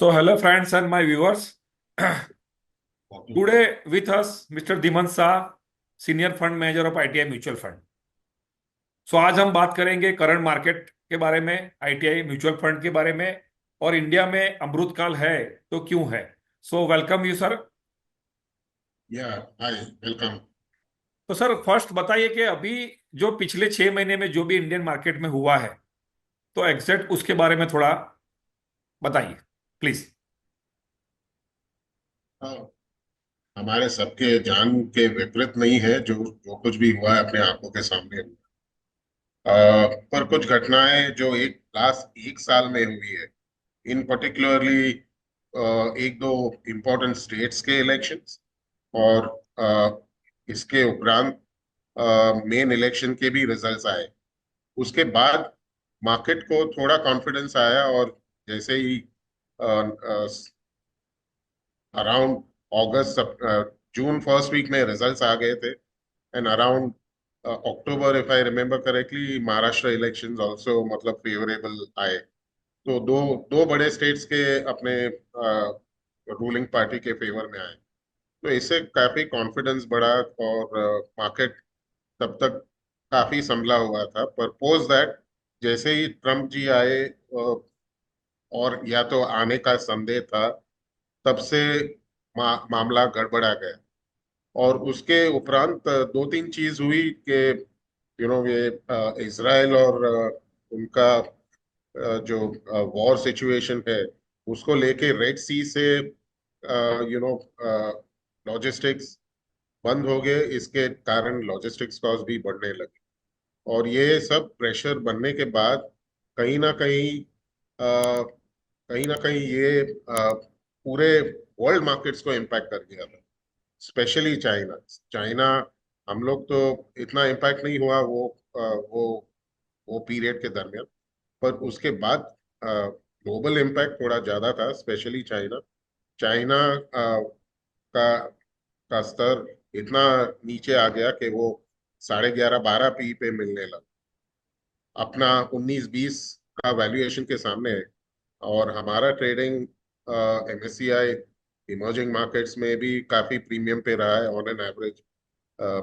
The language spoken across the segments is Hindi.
So, hello friends and my viewers. Today with us Mr. Diman Shah, Senior Fund Manager of ITI Mutual Fund. So आज हम बात करेंगे करंट मार्केट के बारे में, ITI म्यूचुअल फंड के बारे में, और इंडिया में अमृतकाल है तो क्यों है. So welcome you sir. Hi, welcome. तो सर फर्स्ट बताइए कि अभी जो पिछले 6 महीने में जो भी इंडियन मार्केट में हुआ है, तो एग्जैक्ट उसके बारे में थोड़ा बताइए प्लीज. हाँ, हमारे सबके जान के विपरीत नहीं है। जो जो कुछ भी हुआ है अपने आंखों के सामने हुआ। पर कुछ घटनाएं जो एक लास्ट एक साल में हुई है, इन पर्टिकुलरली एक दो इम्पोर्टेंट स्टेट्स के इलेक्शंस और इसके उपरांत मेन इलेक्शन के भी रिजल्ट्स आए। उसके बाद मार्केट को थोड़ा कॉन्फिडेंस आया, और जैसे ही अराउंड अगस्त जून फर्स्ट वीक में रिजल्ट्स आ गए थे, and around October, if I remember correctly, Maharashtra elections also मतलब फेवरेबल आए। तो दो दो बड़े स्टेट्स के अपने रूलिंग पार्टी के फेवर में आए। तो इससे काफी कॉन्फिडेंस बढ़ा, और मार्केट तब तक काफी संभला हुआ था। पर पोस्ट दैट, जैसे ही ट्रम्प जी आए, और या तो आने का संदेह था, तब से मामला गड़बड़ा गया। और उसके उपरांत दो तीन चीज हुई कि ये इजराइल और उनका जो वॉर सिचुएशन है, उसको लेके रेड सी से यू नो लॉजिस्टिक्स बंद हो गए। इसके कारण लॉजिस्टिक्स कॉस्ट भी बढ़ने लगे, और ये सब प्रेशर बनने के बाद कहीं ना कहीं ये पूरे वर्ल्ड मार्केट्स को इम्पैक्ट कर गया था, स्पेशली चाइना। चाइना, हम लोग तो इतना इम्पैक्ट नहीं हुआ वो पीरियड के दरमियान, पर उसके बाद ग्लोबल इम्पैक्ट थोड़ा ज्यादा था, स्पेशली चाइना। चाइना का का स्तर इतना नीचे आ गया कि वो 11.5-12 पी पे मिलने लगा, अपना 19-20 का वैल्यूएशन के सामने है। और हमारा ट्रेडिंग एमएससीआई इमर्जिंग मार्केट्स में भी काफी प्रीमियम पे रहा है, ऑन एन एवरेज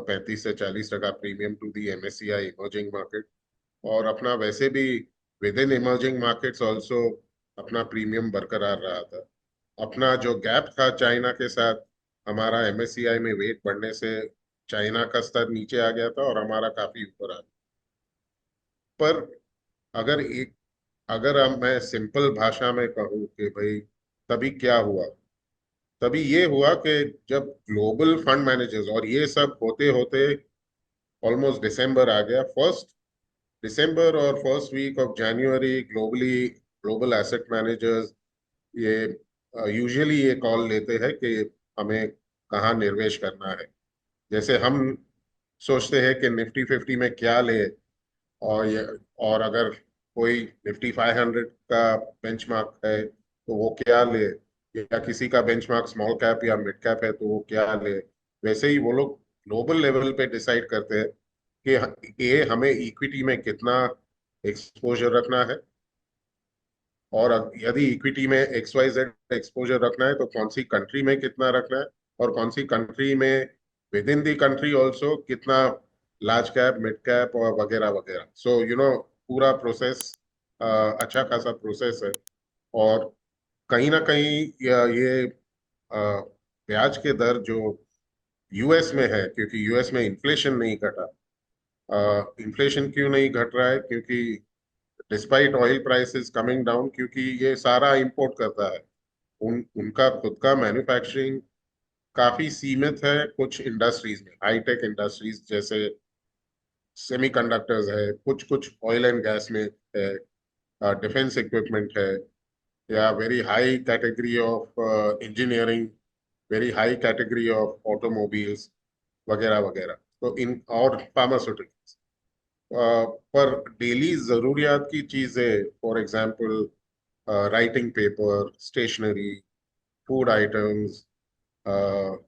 35 से 40% premium to the MSCI emerging market. और अपना वैसे भी within emerging markets also अपना प्रीमियम बरकरार रहा था। अपना जो गैप था चाइना के साथ, हमारा एमएससीआई में वेट बढ़ने से चाइना का स्तर नीचे आ गया था और हमारा काफी ऊपर आ गया। पर अगर एक अगर अब मैं सिंपल भाषा में कहूँ कि भाई तभी क्या हुआ, तभी ये हुआ कि जब ग्लोबल फंड मैनेजर्स, और ये सब होते होते ऑलमोस्ट दिसंबर आ गया, फर्स्ट दिसंबर और first week of January, global asset managers ये यूजुअली ये कॉल लेते हैं कि हमें कहाँ निवेश करना है। जैसे हम सोचते हैं कि निफ्टी 50 में क्या ले, और अगर कोई निफ्टी 500 का बेंचमार्क है तो वो क्या ले, या किसी का बेंचमार्क स्मॉल कैप या मिड कैप है तो वो क्या ले। वैसे ही वो लोग ग्लोबल लेवल पे डिसाइड करते हैं कि ये हमें इक्विटी में कितना एक्सपोजर रखना है, और यदि इक्विटी में XYZ एक्सपोजर रखना है तो कौन सी कंट्री में कितना रखना है, और कौन सी कंट्री में with in the country also कितना लार्ज कैप, मिड कैप और वगैरह वगैरह। सो पूरा प्रोसेस अच्छा खासा प्रोसेस है। और कहीं ना कहीं ये ब्याज के दर जो यूएस में है, क्योंकि यूएस में इन्फ्लेशन नहीं घटा। इन्फ्लेशन क्यों नहीं घट रहा है? क्योंकि despite oil prices coming down, क्योंकि ये सारा इंपोर्ट करता है। उनका खुद का मैन्युफैक्चरिंग काफी सीमित है कुछ इंडस्ट्रीज में, हाईटेक इंडस्ट्रीज जैसे सेमीकंडक्टर्स है, कुछ कुछ ऑयल एंड गैस में है, डिफेंस इक्विपमेंट है, या very high category of engineering, very high category of automobiles वगैरह वगैरह। तो इन और फार्मास्यूटिकल्स, पर डेली जरूरियात की चीजें, for example writing paper, stationery, food items,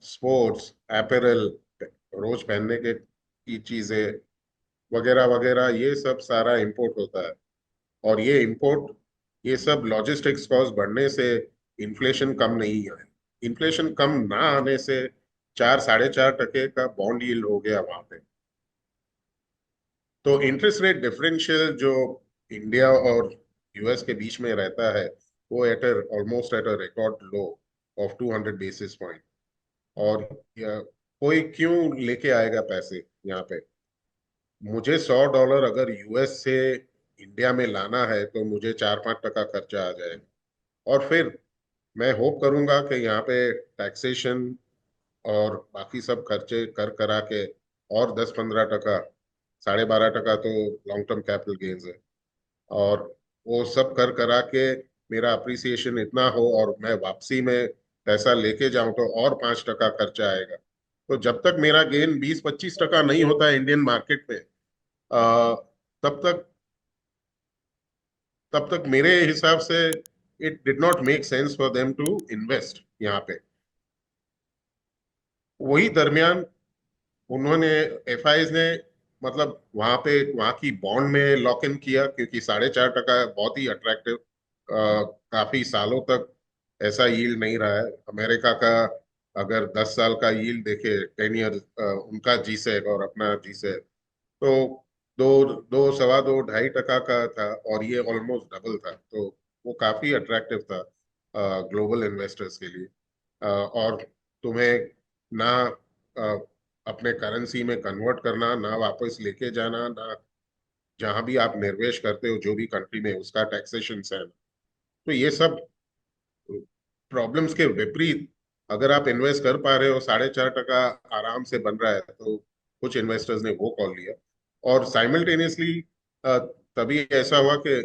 sports apparel, रोज पहनने के की चीजें वगैरह वगैरह, ये सब सारा इंपोर्ट होता है। और ये सब लॉजिस्टिक्स कॉस्ट बढ़ने से इन्फ्लेशन कम नहीं है। इन्फ्लेशन कम ना आने से 4 साढ़े 4% का बॉन्ड यील्ड हो गया वहां पे। तो इंटरेस्ट रेट डिफरेंशियल जो इंडिया और यूएस के बीच में रहता है, वो almost at a record low of 200 basis point. और कोई क्यों लेके आएगा पैसे यहाँ पे? मुझे $100 अगर यूएस से इंडिया में लाना है तो मुझे 4-5% खर्चा आ जाएगा। और फिर मैं होप करूंगा कि यहाँ पे टैक्सेशन और बाकी सब खर्चे कर करा के और 10-15%, 12.5% तो लॉन्ग टर्म कैपिटल गेन्स है, और वो सब कर करा के मेरा अप्रिसिएशन इतना हो और मैं वापसी में पैसा लेके जाऊं तो और 5% खर्चा आएगा। तो जब तक मेरा गेन 20-25% नहीं होता है इंडियन मार्केट में, तब तक मेरे हिसाब से it did not make sense for them to invest यहाँ पे। वही दरमियान उन्होंने, एफआईज ने, मतलब वहां पे वहां की बॉन्ड में लॉक इन किया, क्योंकि 4.5% बहुत ही अट्रैक्टिव, काफी सालों तक ऐसा यील्ड नहीं रहा है अमेरिका का। अगर 10 साल का यील्ड देखे, 10 ईयर, उनका जीसेक और अपना जीसेक, तो दो, 2, 2.25, 2.5% का था, और ये ऑलमोस्ट डबल था। तो वो काफी अट्रैक्टिव था ग्लोबल इन्वेस्टर्स के लिए। और तुम्हें ना अपने करेंसी में कन्वर्ट करना, ना वापस लेके जाना, ना जहां भी आप निर्वेश करते हो जो भी कंट्री में, उसका टैक्सेशन है। तो ये सब प्रॉब्लम्स के विपरीत अगर आप इन्वेस्ट कर पा रहे हो, 4.5% आराम से बन रहा है, तो कुछ इन्वेस्टर्स ने वो कॉल लिया। और साइमल्टेनियसली तभी ऐसा हुआ कि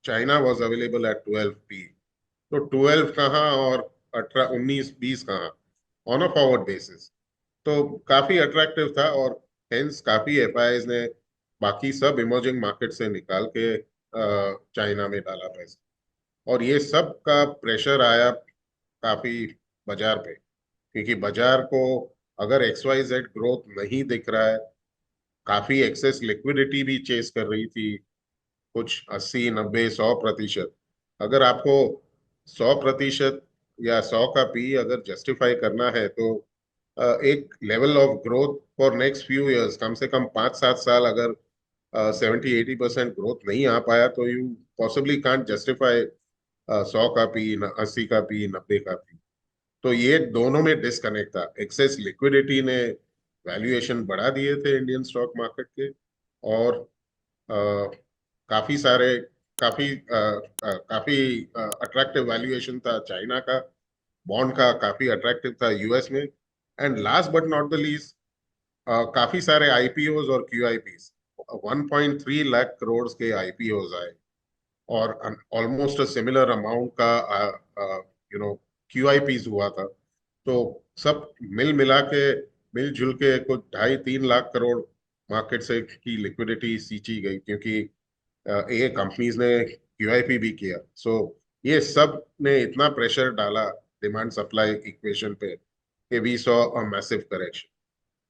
China was available at 12p। तो 12 कहाँ और 18, 19, 20 कहाँ, ऑन अ फॉरवर्ड बेसिस। तो काफी अट्रैक्टिव था, और हेंस काफी एफआईज ने बाकी सब इमर्जिंग मार्केट से निकाल के चाइना में डाला पैसा। और ये सब का प्रेशर आया काफी बाजार पे, क्योंकि बाजार को अगर XYZ ग्रोथ नहीं दिख रहा है, काफी एक्सेस लिक्विडिटी भी चेस कर रही थी, कुछ 80, 90, 100%। अगर आपको 100% या 100 का पी अगर जस्टिफाई करना है, तो एक level of growth for next few years, कम से कम 5-7 साल, अगर 70-80% ग्रोथ नहीं आ पाया, तो यू पॉसिबली कांट जस्टिफाई 100 का पी, 80 का पी, 90 का पी। तो ये दोनों में डिस्कनेक्ट था। एक्सेस लिक्विडिटी ने वैल्यूएशन बढ़ा दिए थे इंडियन स्टॉक मार्केट के, और अ, काफी सारे, काफी अट्रैक्टिव वैल्यूएशन था चाइना का, बॉन्ड का काफी अट्रैक्टिव था यूएस में। And last but not the least, काफी सारे आईपीओज और क्यूआईपीज, 1.3 लाख करोड़ के आईपीओज आए, और ऑलमोस्ट अ सिमिलर अमाउंट का क्यूआईपीज हुआ था। तो सब मिल मिला के, मिलजुल के कुछ 2.5-3 लाख करोड़ मार्केट से की लिक्विडिटी सींची गई, क्योंकि ये कंपनीज ने क्यूआईपी भी किया। सो ये सब ने इतना प्रेशर डाला डिमांड सप्लाई इक्वेशन पे कि we saw a massive correction.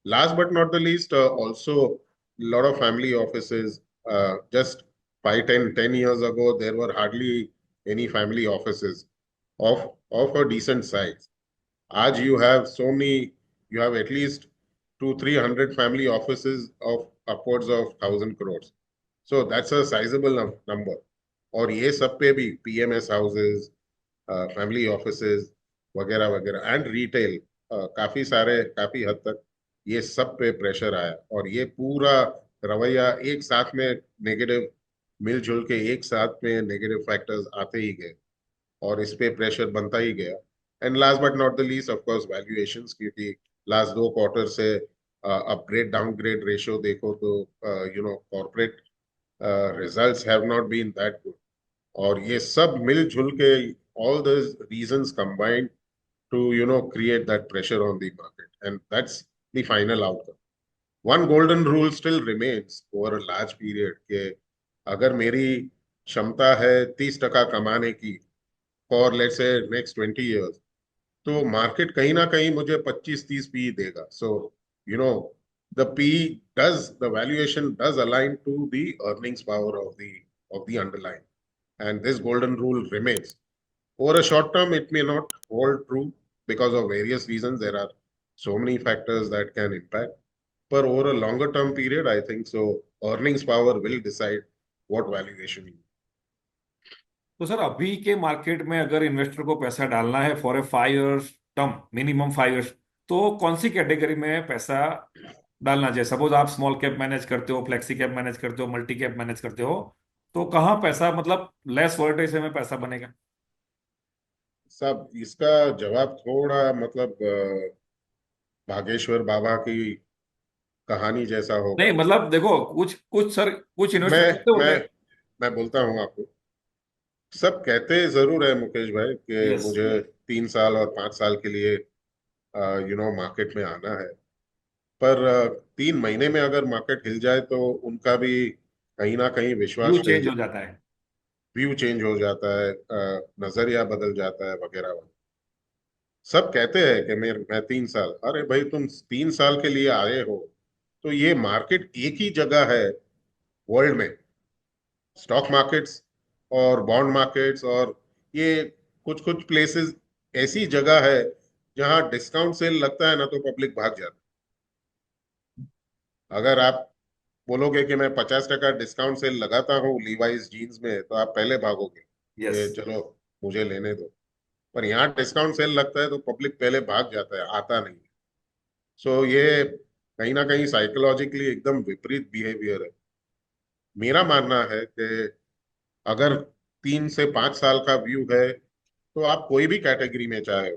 Last but not the least, also a lot of family offices. Just 5, 10 years ago, there were hardly any family offices of a decent size. आज you have so many, you have at least 200-300 family offices of upwards of 1,000 crores. So that's a sizable number. और ये सब पे भी PMS houses, फैमिली ऑफिसेज वगैरह वगैरह, एंड रिटेल, काफी सारे, काफी हद तक ये सब पे प्रेशर आया। और ये पूरा रवैया एक साथ में नेगेटिव, मिलजुल के एक साथ में नेगेटिव फैक्टर्स आते ही गए, और इस पे प्रेशर बनता ही गया। And last but not the least, of course, valuations, क्योंकि लास्ट 2 क्वार्टर से अपग्रेड डाउनग्रेड रेशियो देखो तो corporate results have not been that good. और ये सब मिलजुल के, all those reasons combined to create that pressure on the market, and that's the final outcome. One golden rule still remains over a large period, कि अगर मेरी क्षमता है 30% कमाने की for let's say next 20 years, तो मार्केट कहीं ना कहीं मुझे 25-30 पी देगा। So you know the P does, the valuation does align to the earnings power of the underline, and this golden rule remains. Over a short term, it may not hold true because of various reasons. There are so many factors that can impact. But over a longer term period, I think so. Earnings power will decide what valuation you. तो सर अभी के मार्केट में अगर इन्वेस्टर को पैसा डालना है for a 5 years term, minimum 5 years, तो कौन सी कैटेगरी में पैसा डालना चाहिए? सपोज आप स्मॉल कैप मैनेज करते हो, फ्लेक्सी कैप मैनेज करते हो, मल्टी कैप मैनेज करते हो, तो कहाँ पैसा मतलब लेस वोलेटाइल में पैसा बनेगा? सब इसका जवाब थोड़ा मतलब भागेश्वर बाबा की कहानी जैसा होगा। नहीं मतलब देखो, कुछ कुछ सर, कुछ मैं इन्वेस्टर कैसे मैं होते हैं। मैं बोलता हूँ आपको। सब कहते जरूर है मुकेश भाई कि यस। मुझे 3 साल और 5 साल के लिए मार्केट में आना है। पर 3 महीने में अगर मार्केट हिल जाए तो उनका भी कहीं ना कहीं व्यू विश्वास हिल चेंज हो जाता जाता है। है। व्यू चेंज हो जाता है, नजरिया बदल जाता है वगैरह वगैरह। सब कहते हैं कि मैं 3 साल, अरे भाई तुम 3 साल के लिए आए हो तो ये मार्केट एक ही जगह है वर्ल्ड में। स्टॉक मार्केट्स और बॉन्ड मार्केट्स और ये कुछ कुछ प्लेसेस ऐसी जगह है जहां डिस्काउंट सेल लगता है ना तो पब्लिक भाग जाता है। अगर आप बोलोगे कि मैं 50% डिस्काउंट सेल लगाता हूँ लीवाइस जीन्स में तो आप पहले भागोगे यस। कि चलो मुझे लेने दो। पर यहाँ डिस्काउंट सेल लगता है तो पब्लिक पहले भाग जाता है, आता नहीं। सो ये कहीं ना कहीं साइकोलॉजिकली एकदम विपरीत बिहेवियर है। मेरा मानना है कि अगर 3 से 5 साल का व्यू है तो आप कोई भी कैटेगरी में चाहे हो।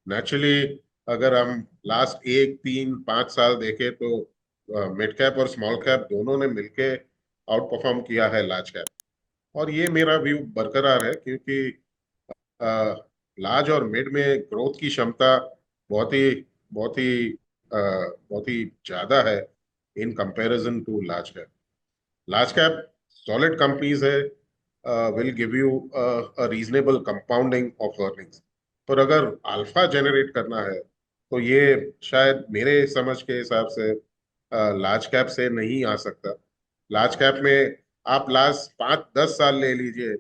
नेचुरली अगर हम लास्ट 1 3 5 साल देखें तो मिड कैप और स्मॉल कैप दोनों ने मिलके आउट परफॉर्म किया है लार्ज कैप। और ये मेरा व्यू बरकरार है क्योंकि लार्ज और मिड में ग्रोथ की क्षमता बहुत ही बहुत ही बहुत ही ज्यादा है in comparison to large cap. Large cap solid companies है, will give you a reasonable compounding of earnings. पर अगर अल्फा जनरेट करना है तो ये शायद मेरे समझ के हिसाब से लार्ज कैप से नहीं आ सकता। लार्ज कैप में आप लास्ट 5 10 साल ले लीजिए,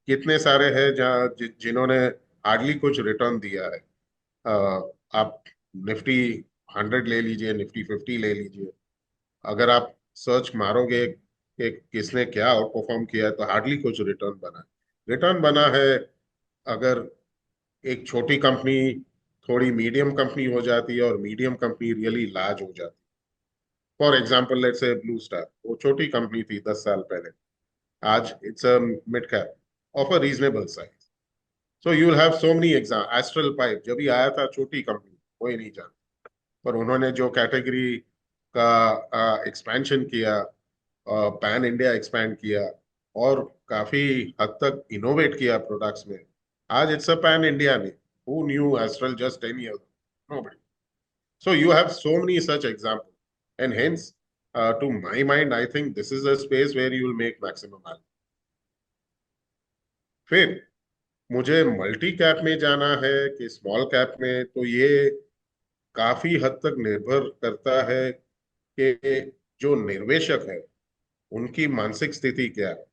कितने सारे हैं जहाँ जिन्होंने हार्डली कुछ रिटर्न दिया है। आप निफ्टी 100 ले लीजिए, निफ्टी 50 ले लीजिए। अगर आप सर्च मारोगे कि किसने क्या आउट परफॉर्म किया है तो हार्डली कुछ रिटर्न बना है। रिटर्न बना है अगर एक छोटी कंपनी थोड़ी मीडियम कंपनी हो जाती है और मीडियम कंपनी रियली लार्ज हो जाती है। For example let's say blue star, वो छोटी कंपनी थी 10 साल पहले, आज it's a mid cap of a reasonable size. So you will have so many exam. Astral pipe जब भी आया था छोटी कंपनी, कोई नहीं जानता। पर उन्होंने जो कैटेगरी का एक्सपेंशन किया, पैन इंडिया एक्सपैंड किया और काफी हद तक इनोवेट किया प्रोडक्ट्स में, आज it's a pan India name. Who knew astral just 10 years? Nobody. So you have so many such examples, and hence, to my mind, I think this is a space where you will make maximum value. फिर मुझे मल्टी कैप में जाना है कि स्मॉल कैप में, तो ये काफी हद तक निर्भर करता है कि जो निर्वेशक है उनकी मानसिक स्थिति क्या है।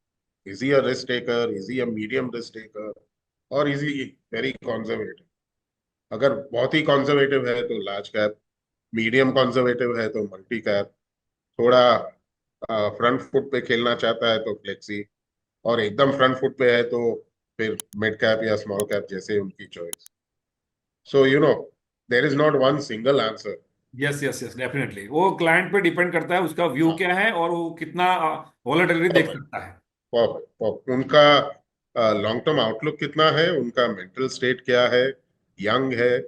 Is he a risk taker, is he a medium risk taker, और इज ही वेरी कॉन्जर्वेटिव? अगर बहुत ही कॉन्जर्वेटिव है तो लार्ज कैप, मीडियम कॉन्जर्वेटिव है तो मल्टी कैप, थोड़ा फ्रंट फुट पे खेलना चाहता है तो फ्लेक्सी, और एकदम फ्रंट फुट पे है तो फिर मिड कैप या स्मॉल कैप, जैसे उनकी choice. So there is not one single answer. Yes yes yes, definitely वो क्लाइंट पे डिपेंड करता है, उसका व्यू हाँ, क्या है और वो कितना वॉलेटिलिटी देख परफेक्ट, सकता है। Perfect, perfect. उनका लॉन्ग टर्म आउटलुक कितना है, उनका मेंटल स्टेट क्या है, यंग है,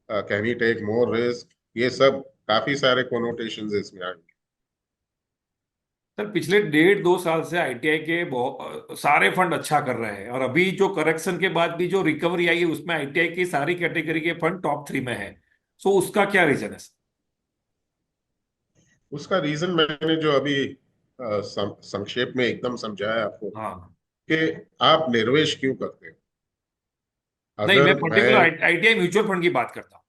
can he take more risk, ये सब काफी सारे कोनोटेशंस इसमें आएंगे। सर पिछले 1.5 2 साल से आईटीआई के बहुत सारे फंड अच्छा कर रहे हैं, और अभी जो करेक्शन के बाद भी जो रिकवरी आई है उसमें आईटीआई की सारी कैटेगरी के फंड टॉप 3 में है। सो उसका क्या रीजन है? उसका रीजन मैंने जो अभी संक्षेप में एकदम समझाया आपको हाँ। कि आप निर्वेश क्यों करते हो। नहीं, मैं अगर पर्टिकुलर मैं आईटीआई म्यूचुअल फंड की बात करता हूँ।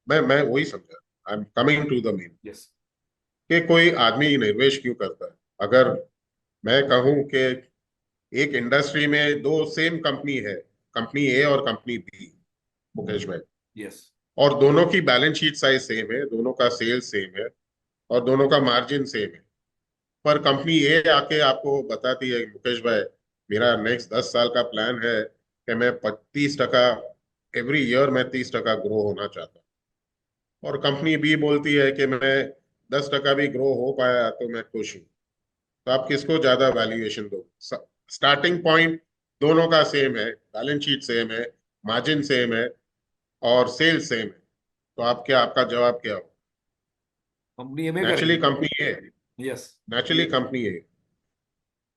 मैं वही समझा, I am coming to the main, yes. कि कोई आदमी निवेश क्यों करता है। अगर मैं कहूं कि एक इंडस्ट्री में दो सेम कंपनी है, कंपनी ए और कंपनी बी, मुकेश भाई। यस। और दोनों की बैलेंस शीट साइज सेम है, दोनों का सेल्स सेम है, और दोनों का मार्जिन सेम है। पर कंपनी ए आके आपको बताती है मुकेश भाई, मेरा नेक्स्ट 10 साल का प्लान है कि मैं 30% एवरी ईयर मैं 30% ग्रो होना चाहता हूँ। और कंपनी बी बोलती है कि मैं 10% भी ग्रो हो पाया तो मैं खुश हूँ। तो आप किसको ज्यादा वैल्यूएशन दो? स्टार्टिंग पॉइंट दोनों का सेम है, बैलेंस शीट सेम है, मार्जिन सेम है, और सेल्स सेम है। तो आप क्या, आपका जवाब क्या हो? कंपनी में नेचुरली करेंगे। Company A. Yes. Naturally company A.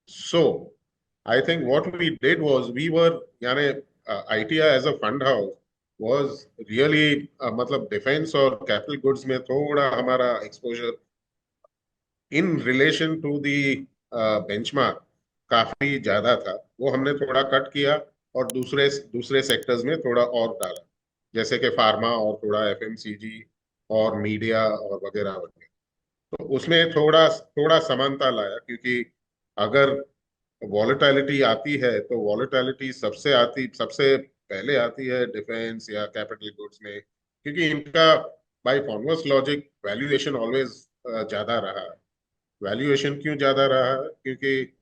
So I think what we did was we were, यानी ITI as a fund house was really, मतलब डिफेंस और कैपिटल गुड्स में थोड़ा हमारा exposure in relation to the benchmark काफी ज्यादा था। वो हमने थोड़ा कट किया और दूसरे दूसरे सेक्टर्स में थोड़ा और डाला, जैसे कि फार्मा और थोड़ा एफएमसीजी और मीडिया और वगैरह वगैरह। तो उसमें थोड़ा थोड़ा समानता लाया, क्योंकि अगर वॉलेटिलिटी आती है तो वॉलेटिलिटी सबसे पहले आती है डिफेंस या कैपिटल गुड्स में, क्योंकि इनका by converse logic valuation always ज्यादा रहा है। वैल्यूएशन क्यों ज्यादा रहा है? क्योंकि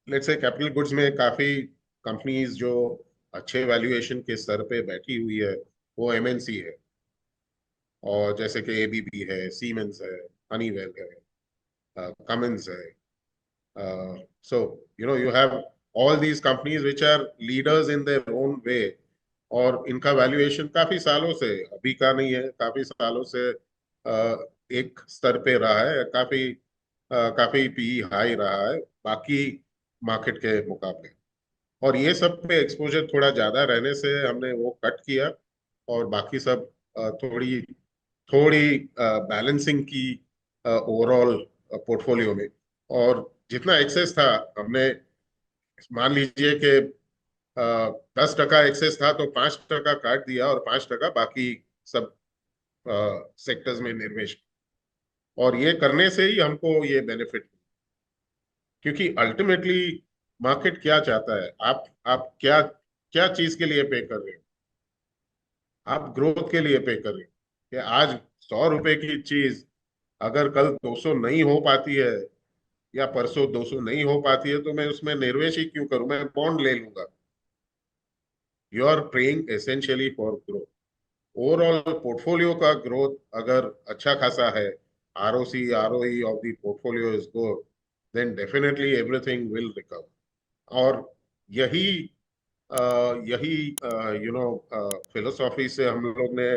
लेट्स से कैपिटल गुड्स में काफी कंपनीज जो अच्छे वैल्यूएशन के स्तर पे बैठी हुई है वो एमएनसी है, और जैसे कि एबीबी है, सीमेंस है, हनीवेल है, कमिंस है। So you have all these companies which are leaders in their own way, और इनका वैल्यूएशन काफी सालों से, अभी का नहीं है, काफी सालों से एक स्तर पे रहा है, काफी पी हाई रहा है बाकी मार्केट के मुकाबले। और ये सब पे एक्सपोजर थोड़ा ज्यादा रहने से हमने वो कट किया, और बाकी सब थोड़ी थोड़ी बैलेंसिंग की ओवरऑल पोर्टफोलियो में। और जितना एक्सेस था हमने, मान लीजिए कि 10% एक्सेस था तो 5% काट दिया और 5% बाकी सब सेक्टर्स में निवेश। और ये करने से ही हमको ये बेनिफिट, क्योंकि अल्टीमेटली मार्केट क्या चाहता है, आप क्या क्या चीज के लिए पे कर रहे हो? आप ग्रोथ के लिए पे कर रहे हो कि आज 100 रुपए की चीज अगर कल 200 नहीं हो पाती है, या परसों 200 नहीं हो पाती है, तो मैं उसमें निवेश ही क्यों करूं? मैं बॉन्ड ले लूंगा। You are praying essentially for growth. Overall portfolio का ग्रोथ अगर अच्छा खासा है, ROC ROE of the portfolio is good, then definitely everything will recover. और यही यही फिलोसॉफी से हम लोग ने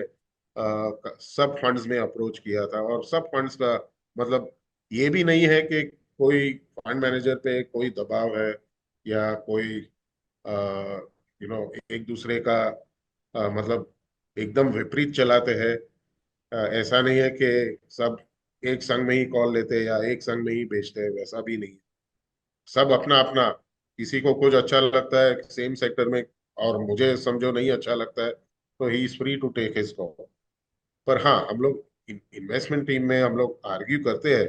सब फंड्स में अप्रोच किया था। और सब फंड्स का मतलब ये भी नहीं है कि कोई फंड मैनेजर पे कोई दबाव है, या कोई एक दूसरे का मतलब एकदम विपरीत चलाते हैं। ऐसा नहीं है कि सब एक संग में ही कॉल लेते हैं या एक संग में ही बेचते हैं, वैसा भी नहीं है। सब अपना अपना, किसी को कुछ अच्छा लगता है सेम सेक्टर में, और मुझे समझो नहीं अच्छा लगता है, तो he is free to take his call. पर हाँ, हम लोग इन्वेस्टमेंट टीम में हम लोग आर्ग्यू करते हैं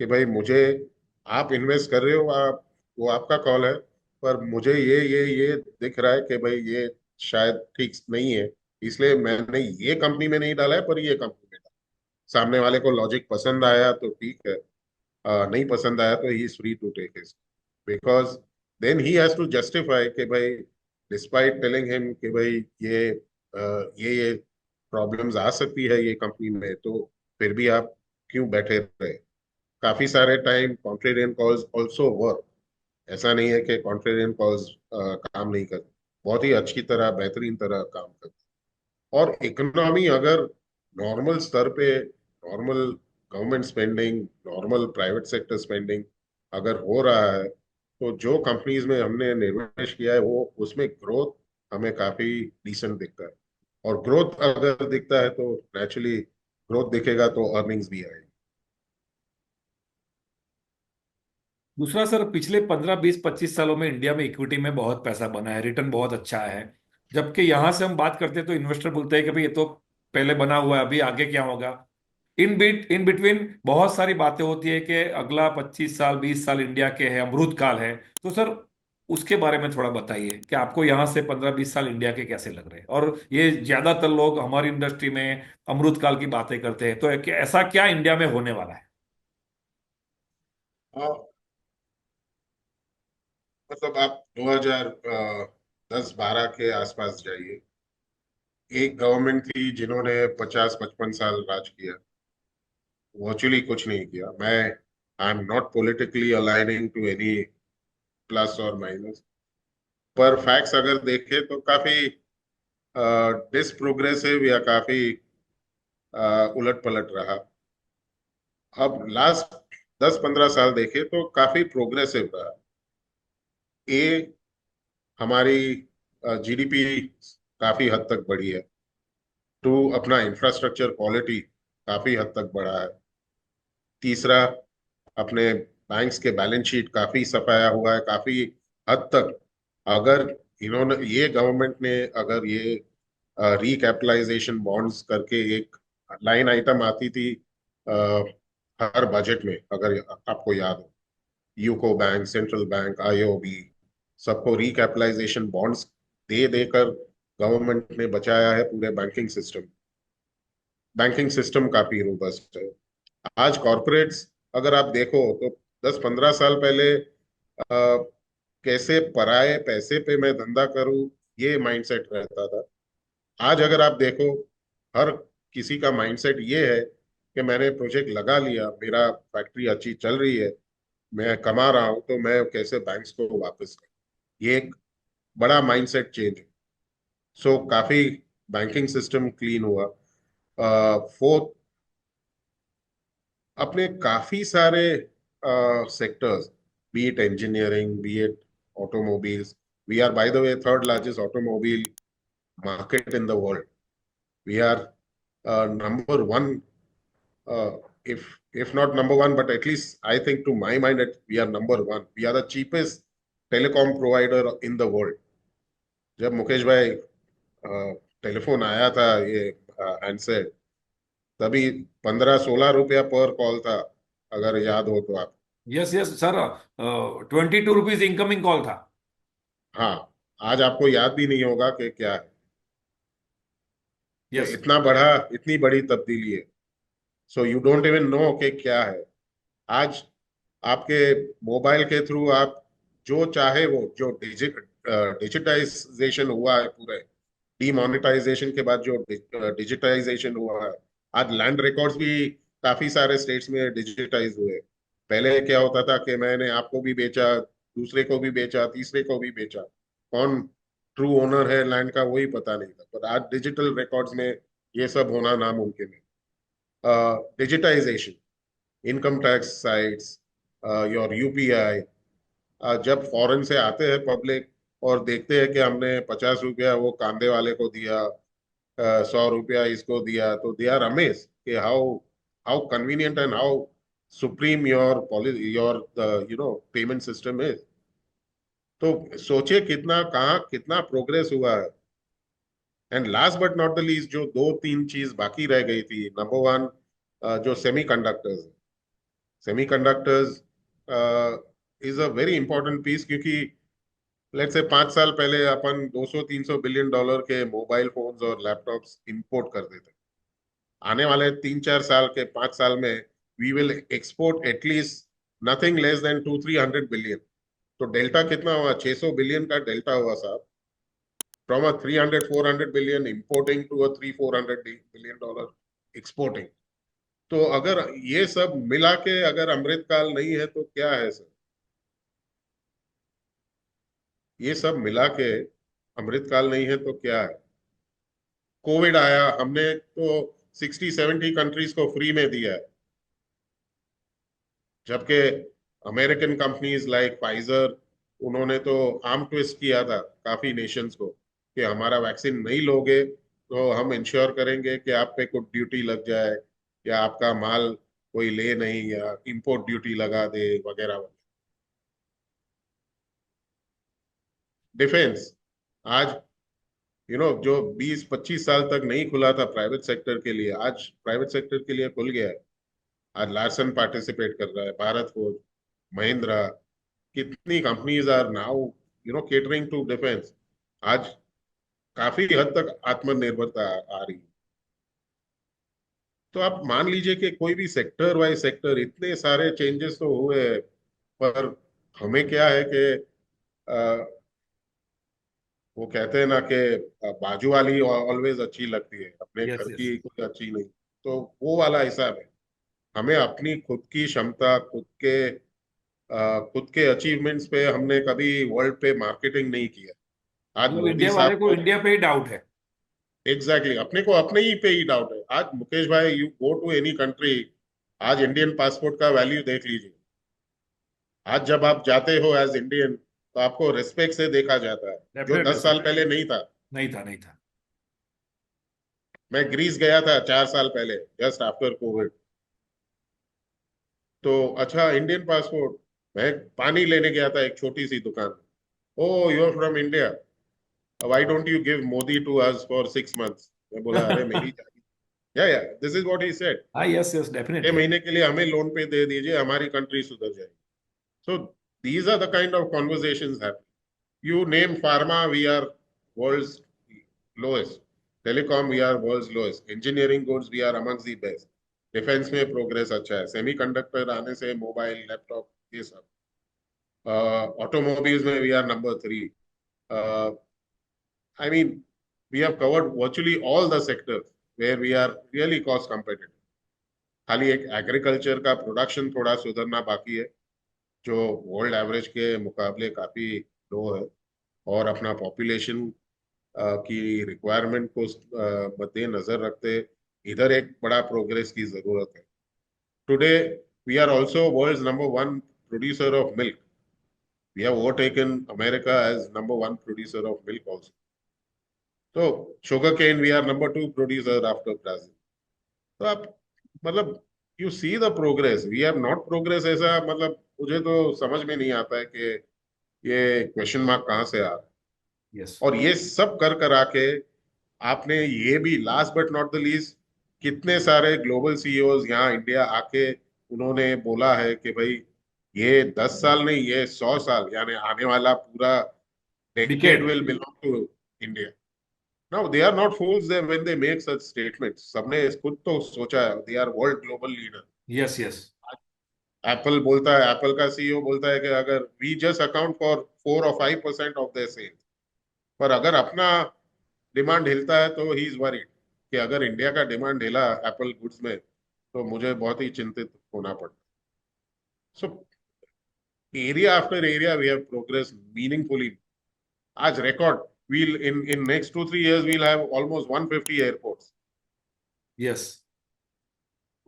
कि भाई मुझे, आप इन्वेस्ट कर रहे हो, आप, वो आपका कॉल है, पर मुझे ये दिख रहा है कि भाई ये शायद ठीक नहीं है, इसलिए मैंने ये कंपनी में नहीं डाला है, पर ये कंपनी में डाला। सामने वाले को लॉजिक पसंद आया तो ठीक है, नहीं पसंद आया तो he is free to take his, because then he has to justify कि भाई, डिस्पाइट टेलिंग हिम कि भाई ये प्रॉब्लम्स आ सकती है ये कंपनी में, तो फिर भी आप क्यों बैठे रहे? काफी सारे time contrarian calls also work. ऐसा नहीं है कि कॉन्ट्रेरियन कॉल्स काम नहीं करते, बहुत ही अच्छी तरह, बेहतरीन तरह काम करते। और इकोनॉमी अगर नॉर्मल स्तर पे, normal government spending, normal private sector spending अगर हो रहा है, तो जो कंपनीज में हमने निवेश किया है वो, उसमें ग्रोथ हमें काफी डिसेंट दिखता है। और ग्रोथ अगर दिखता है तो नेचुरली ग्रोथ दिखेगा तो अर्निंग्स भी आएगी। दूसरा सर, पिछले 15 20 25 सालों में इंडिया में इक्विटी में बहुत पैसा बना है, रिटर्न बहुत अच्छा है। जबकि यहां से हम बात करते हैं तो इन्वेस्टर बोलते हैं कि भाई ये तो पहले बना हुआ है, अभी आगे क्या होगा। इन बिटवीन बहुत सारी बातें होती है कि अगला 25 साल 20 साल इंडिया के है, अमृत काल है। तो सर उसके बारे में थोड़ा बताइए कि आपको यहाँ से 15-20 साल इंडिया के कैसे लग रहे हैं। और ये ज्यादातर लोग हमारी इंडस्ट्री में अमृतकाल की बातें करते हैं, तो ऐसा क्या इंडिया में होने वाला है? हाँ, मतलब आप 2010-12 के आसपास जाइए। एक गवर्नमेंट थी जिन्होंने 50-55 साल राज किया, वर्चुअली कुछ नहीं किया। मैं I am not politically aligning to any plus और माइनस, पर फैक्ट्स अगर देखें तो काफी डिसप्रोग्रेसिव या काफी उलट पलट रहा। अब लास्ट 10-15 साल देखे तो काफी प्रोग्रेसिव रहा। ए, हमारी जीडीपी काफी हद तक बढ़ी है। टू, अपना इंफ्रास्ट्रक्चर क्वालिटी काफी हद तक बढ़ा है। तीसरा, अपने बैंक्स के बैलेंस शीट काफी सफाया हुआ है काफी हद तक। अगर इन्होंने, ये गवर्नमेंट ने अगर ये रिकैपिटलाइजेशन बॉन्ड्स करके एक लाइन आइटम आती थी अ, हर बजट में, अगर आपको याद हो, UCO bank, central bank, IOB, सबको रिकैपिटलाइजेशन बॉन्ड्स दे देकर गवर्नमेंट ने बचाया है पूरे बैंकिंग सिस्टम। बैंकिंग सिस्टम काफी रोबस्ट है। आज कॉरपोरेट्स, अगर आप देखो तो 10-15 साल पहले कैसे पराए पैसे पे मैं धंधा करूं, ये माइंडसेट रहता था। आज अगर आप देखो, हर किसी का माइंडसेट ये है कि मैंने प्रोजेक्ट लगा लिया, मेरा फैक्ट्री अच्छी चल रही है, मैं कमा रहा हूं, तो मैं कैसे बैंक्स को वापस करूं। ये एक बड़ा माइंडसेट चेंज है। सो काफी बैंकिंग सिस्टम क्लीन हुआ। फोर्थ, अपने काफी सारे sectors, be it engineering, be it automobiles, we are by the way third largest automobile market in the world. We are number one, uh, if not number one, but at least I think to my mind that we are number one. We are the cheapest telecom provider in the world. जब मुकेश भाई टेलीफोन आया था, ये हैंडसेट, तभी 15-16 रुपया पर कॉल था, अगर याद हो तो आप। Yes yes sir, ₹22 incoming call था। हाँ, आज आपको याद भी नहीं होगा कि क्या है। तो यस। इतना बड़ा, इतनी बड़ी तब्दीली है। So you don't even know कि क्या है। आज आपके मोबाइल के थ्रू आप जो चाहे वो, जो डिजिटाइजेशन हुआ है पूरे, डीमोनेटाइजेशन के बाद जो डिजिटाइजेशन हुआ है, आज लैंड रिकॉर्ड्स भी काफी सारे स्टेट्स में डिजिटाइज हुए। पहले क्या होता था कि मैंने आपको भी बेचा, दूसरे को भी बेचा, तीसरे को भी बेचा, कौन ट्रू ओनर है लैंड का वही पता नहीं था। पर आज डिजिटल रिकॉर्ड्स में ये सब होना नामुमकिन है। Digitisation, income tax sites, your UPI, जब फॉरेन से आते हैं पब्लिक और देखते हैं कि हमने 50 रुपया वो कांदे वाले को दिया, 100 रुपया इसको दिया, तो दे आर अमेज कि how how convenient and how supreme your your payment system is. तो सोचिए कितना, कहाँ कितना प्रोग्रेस हुआ है। And last but not the least, जो दो तीन चीज बाकी रह गई थी, नंबर वन, जो semiconductors, semiconductors is a very important piece, क्योंकि लेट्स से 5 साल पहले अपन 200-300 बिलियन डॉलर के मोबाइल फोन्स और लैपटॉप्स इंपोर्ट करते थे। आने वाले 3-4 साल के 5 साल में we will export at least nothing less than 200-300 billion. तो डेल्टा कितना हुआ? 600 बिलियन का डेल्टा हुआ साहब। From a 300-400 billion importing to a 300-400 billion dollar exporting. तो अगर ये सब मिला के अगर अमृतकाल नहीं है तो क्या है सर? ये सब मिला के अमृतकाल नहीं है तो क्या है? कोविड आया, हमने तो 60-70 कंट्रीज को फ्री में दिया है, जबकि अमेरिकन कंपनीज लाइक फाइजर, उन्होंने तो आर्म ट्विस्ट किया था काफी नेशंस को कि हमारा वैक्सीन नहीं लोगे तो हम इंश्योर करेंगे कि आप पे कुछ ड्यूटी लग जाए, या आपका माल कोई ले नहीं, या इंपोर्ट ड्यूटी लगा दे, वगैरह वगैरह। डिफेंस, आज जो 20-25 साल तक नहीं खुला था प्राइवेट सेक्टर के लिए, आज प्राइवेट सेक्टर के लिए खुल गया है। आज लार्सन पार्टिसिपेट कर रहा है, भारत फोर्ज, महिंद्रा, कितनी companies are now catering to defence, आज काफी हद तक आत्मनिर्भरता आ रही है। तो आप मान लीजिए कि कोई भी सेक्टर वाइज सेक्टर इतने सारे चेंजेस तो हुए हैं, पर हमें क्या है कि वो कहते हैं ना कि बाजू वाली ऑलवेज अच्छी लगती है, अपने यस घर यस। की कोई अच्छी नहीं। तो वो वाला हिसाब है। हमें अपनी खुद की क्षमता, खुद के अचीवमेंट्स पे हमने कभी वर्ल्ड पे मार्केटिंग नहीं किया। आज मतलब मोदी इंडिया वाले साहब को को इंडिया पे ही डाउट है। एग्जैक्टली अपने को अपने ही पे ही डाउट है। आज Mukesh bhai, you go to any country, आज इंडियन पासपोर्ट का वैल्यू देख लीजिए। आज जब आप जाते हो एज इंडियन, तो आपको रिस्पेक्ट से देखा जाता है, जो डेफिनेटली 10 साल सर। पहले नहीं था। नहीं था नहीं था। मैं ग्रीस गया था 4 साल पहले, जस्ट आफ्टर कोविड। तो अच्छा, इंडियन पासपोर्ट। मैं पानी लेने गया था एक छोटी सी दुकान में। Oh, you are from India, why don't you give Modi to us for 6 months? मैं बोला, अरे मेरी या this is what he said. हाँ यस यस 6 डेफिनेटली। महीने के लिए हमें लोन पे दे दीजिए, हमारी कंट्री सुधर जाएगी। So these are the kind of conversations happening. You name pharma, we are world's lowest. Telecom, we are world's lowest. Engineering goods, we are amongst the best. Defence में प्रोग्रेस अच्छा है, सेमीकंडक्टर आने से मोबाइल लैपटॉप ये सब। ऑटोमोबाइल्स में we are number 3। I mean, we have covered virtually all the sectors where we are really cost competitive. खाली एक एग्रीकल्चर का प्रोडक्शन थोड़ा सुधरना बाकी है, जो वर्ल्ड एवरेज के मुकाबले काफी लो है। और अपना पॉपुलेशन की रिक्वायरमेंट को मद्देनजर रखते इधर एक बड़ा प्रोग्रेस की जरूरत है। Today we are also world's number 1 producer of milk. We have overtaken America as number 1 producer of milk also. तो sugar cane we are number 2 producer after Brazil. तो आप मतलब you see the progress, we have not progress. ऐसा मतलब मुझे तो समझ में नहीं आता है कि ये क्वेश्चन मार्क कहाँ से आ रहा है। यस। और ये सब कर कर आके आपने ये भी, last but not the least, कितने सारे ग्लोबल सीईओज यहाँ इंडिया आके उन्होंने बोला है कि भाई ये 10 साल नहीं, ये 100 साल, यानी आने वाला पूरा decade decade. Will belong to India. Now they are not fools they when they make such statements. सबने खुद तो सोचा है, they are world global leader. Yes yes. Apple बोलता है, एप्पल का सीईओ बोलता है कि अगर वी जस्ट अकाउंट फॉर 4 और 5% ऑफ देयर सेल्स, पर अगर अपना डिमांड हिलता है तो ही इज वरीड कि अगर इंडिया का डिमांड हिला एप्पल गुड्स में, तो मुझे बहुत ही चिंतित होना पड़ता। So area after area we have progress meaningfully. आज record, we'll in next 2-3 years we'll have almost 150 airports. Yes.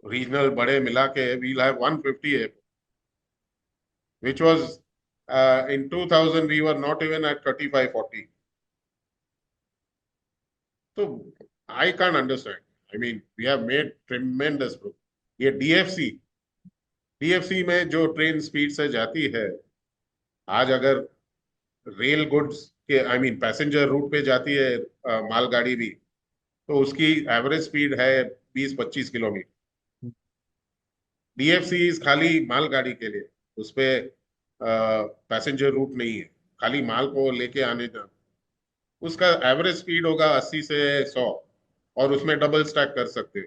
Regional बड़े मिला के we'll have 150 airport, which was in 2000 we were not even at 35-40. So I can't understand. I mean, we have made tremendous progress. ये डीएफसी में जो ट्रेन स्पीड से जाती है, आज अगर रेल गुड्स के, आई मीन पैसेंजर रूट पे जाती है मालगाड़ी भी, तो उसकी एवरेज स्पीड है 20-25 किलोमीटर। डीएफसी खाली मालगाड़ी के लिए, उस पे पैसेंजर रूट नहीं है, खाली माल को लेके आने का। उसका एवरेज स्पीड होगा 80 से 100, और उसमें डबल स्टैक कर सकते हो।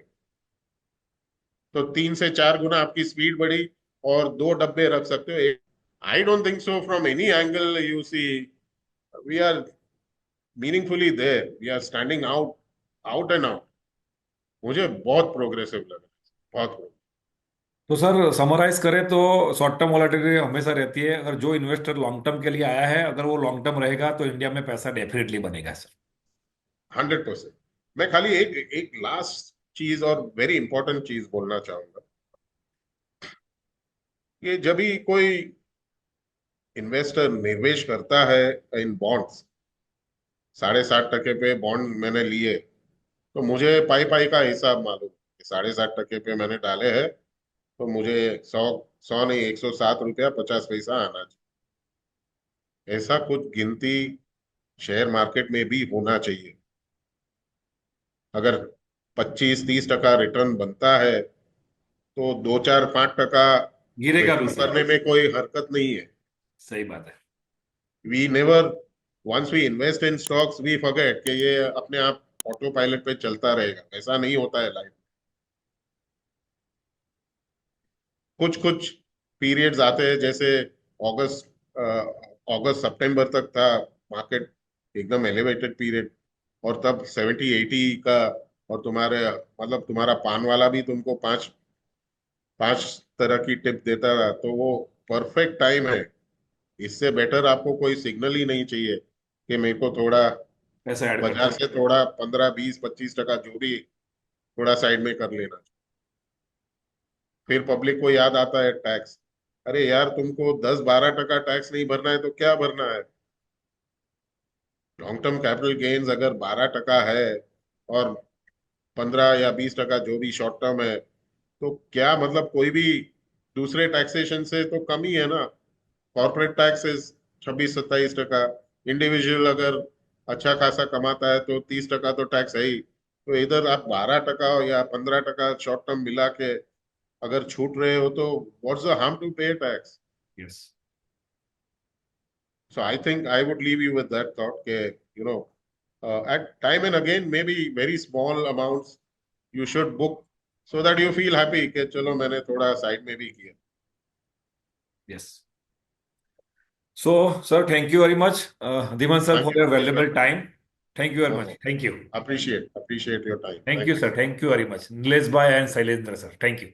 तो 3 से 4 गुना आपकी स्पीड बढ़ी, और 2 डब्बे रख सकते हो एक। I don't think so from any angle you see we are meaningfully there, we are standing out, out and out. मुझे बहुत प्रोग्रेसिव लग रहा है, बहुत। तो सर समराइज करें तो शॉर्ट टर्म वॉलेटिलिटी हमेसा रहती है, अगर जो इन्वेस्टर लॉन्ग टर्म के लिए आया है अगर वो लॉन्ग टर्म रहेगा तो इंडिया में पैसा डेफिनेटली बनेगा सर। 100%। मैं खाली एक एक लास्ट चीज और वेरी इंपॉर्टेंट चीज बोलना चाहूंगा, कि जब भी कोई इन्वेस्टर निवेश करता है इन बॉन्ड्स, 7.5% पे बॉन्ड मैंने लिए, तो मुझे पाई पाई का हिसाब मालूम है। 7.5% पे मैंने डाले हैं, तो मुझे 100 नहीं, 107 रुपया 50 पैसा आना चाहिए। ऐसा कुछ गिनती शेयर मार्केट में भी होना चाहिए। अगर 25-30% रिटर्न बनता है, तो 2-4-5% गिरेगा भी विथड्रॉ सर। करने में कोई हरकत नहीं है। सही बात है। We never, once we invest in stocks we forget कि ये अपने आप ऑटो पायलट पे चलता रहेगा। ऐसा नहीं होता है लाइफ। कुछ कुछ पीरियड्स आते हैं, जैसे अगस्त अगस्त सितंबर तक था मार्केट एकदम एलिवेटेड पीरियड, और तब 70-80 का, और तुम्हारे मतलब तुम्हारा पान वाला भी तुमको पांच पांच तरह की टिप देता था, तो वो परफेक्ट टाइम है। इससे बेटर आपको कोई सिग्नल ही नहीं चाहिए कि मेरे को थोड़ा पैसा ऐड कर बाजार दो। से थोड़ा 15-20-25% जो भी थोड़ा साइड में कर लेना। फिर पब्लिक को याद आता है टैक्स। अरे यार, तुमको 10-12% टैक्स नहीं भरना है तो क्या भरना है? लॉन्ग टर्म कैपिटल गेन्स अगर 12% है, और 15 या 20% जो भी शॉर्ट टर्म है, तो क्या मतलब कोई भी दूसरे टैक्सेशन से तो कम ही है ना। Corporate taxes 26-27%। इंडिविजुअल अगर अच्छा खासा कमाता है तो 30% तो टैक्स है ही। तो इधर आप 12% या 15% शॉर्ट टर्म मिला के अगर छूट रहे हो, तो व्हाट्स द हार्म टू पे tax? Yes. So I think I would leave you with that thought. You know, at time and again, maybe very small amounts you should book, so that you feel happy कि चलो मैंने थोड़ा साइड में भी किया। Yes. So sir, thank you very much, Dhiman sir, Thank for you your so much, valuable Rahul. Time. Thank you very No, much, no. Thank you. Appreciate your time. Thank you Thank you. Sir, thank you very much, Nilesh भाई and Shailendra sir, thank you.